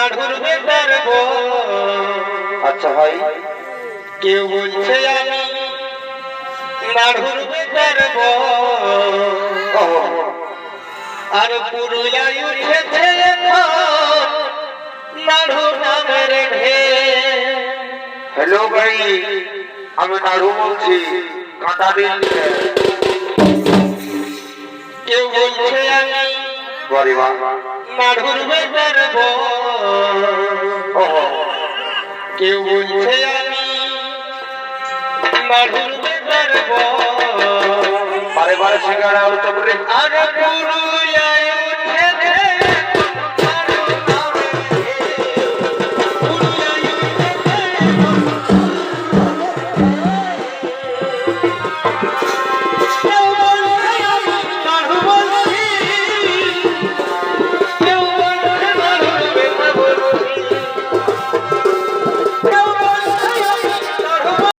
নাড়ুর বেতার গো। আচ্ছা ভাই, কেউ বলছে আমি নাড়ুর বেতার গো। আর পুরুলিয়ায় উঠেছে এখন নাড়ু নামের ঢেউ। হ্যালো ভাই, আমি নাড়ু বলছি, কাঁটা দিন। কেউ বলছে আমি গরিবা নাড়ুর বেতার গো। কেউ বলছে আমি নাড়ুর বেতার গো। বারে বারে সিঙ্গারা আলু চপ রে। আর পুরুলিয়া